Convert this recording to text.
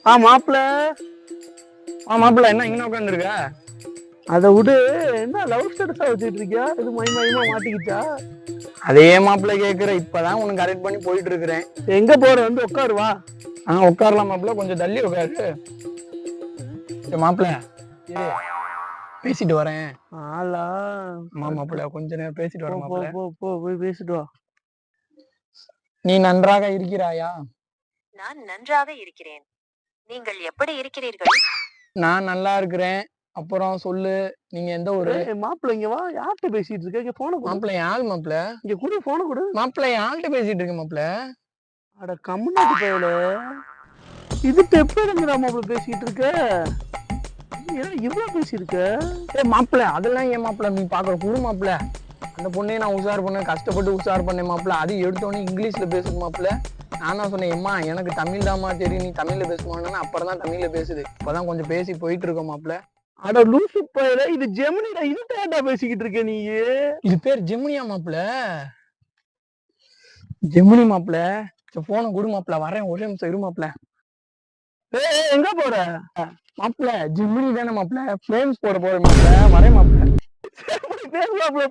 மாப்பிள்ள மாப்பிள்ள என்ன இங்க உட்காந்துருக்க? அதை விடு. என்ன லவ் ஸ்டேட்டஸா வச்சுட்டு இருக்கியா? இது மையமா மாட்டிக்கிச்சா? அதே மாப்பிள்ள கேக்குற. இப்பதான் உனக்கு கரெக்ட் பண்ணி போயிட்டு இருக்கிறேன். எங்க போற? வந்து உட்காருவா. உட்காரலாம் மாப்பிள்ள, கொஞ்சம் தள்ளி உட்காரு. மாப்பிள்ள பேசிட்டு வரேன். ஆளா? மாப்பிள்ள கொஞ்ச நேரம் பேசிட்டு வரேன் மாப்பிள்ள. போய் பேசிட்டு வா. நீ நன்றாக இருக்கிறாயா? நான் நன்றாக இருக்கிறேன். நீங்கள் எப்படி இருக்கிறீர்கள்? நான் நல்லா இருக்கிறேன். அப்புறம் சொல்லு, நீங்க எந்த ஊரு? மாப்பிள்ள இங்க வா. யார்கிட்ட பேசிட்டு இருக்க? இங்க போன மாப்பிள்ள யாழ் மாப்பிள்ள. இங்க கூட போன கூட. மாப்பிள்ள யாழ்கிட்ட பேசிட்டு இருக்க மாப்பிள்ள. அட கம்முனாட்டு போயல. இது எப்ப இருந்துடா மாப்பிள்ள பேசிட்டு இருக்க? இவ்வளவு பேசியிருக்க? மாப்பிள்ள அதெல்லாம் ஏன் மாப்பிள்ள நீ பாக்குற குடு மாப்பிள்ள. அந்த பொண்ணையும் நான் உஷார் பண்ணேன், கஷ்டப்பட்டு உஷார் பண்ணேன் மாப்பிள்ள. அது எடுத்தோடனே இங்கிலீஷ்ல பேசுது மாப்பிள்ள. நான் தான் சொன்னேன், எம்மா எனக்கு தமிழ் தாம்மா தெரியும், நீ தமிழ்ல பேசுவான்னு. அப்புறம் தான் தமிழ்ல பேசுது. இப்பதான் கொஞ்சம் பேசி போயிட்டு இருக்கோம் மாப்பிள்ள. அட லூசு பையல, இது ஜெமினிடா. இதுட்டா பேசிக்கிட்டு இருக்க நீ? இது பேர் ஜெமினியா மாப்பிள்ள? ஜெமினி மாப்பிள்ள. போன குடு மாப்பிள்ள, வரேன் ஒரே நிமிஷம் இரு மாப்பிள்ள. எங்க போற மாப்பிள்ள? ஜெமினி தானே மாப்பிள்ள, ஃப்ரேம்ஸ் போட போறேன் மாப்பிள்ள. வரேன் மாப்பிள்ள. பேச மாப்பிள்ள.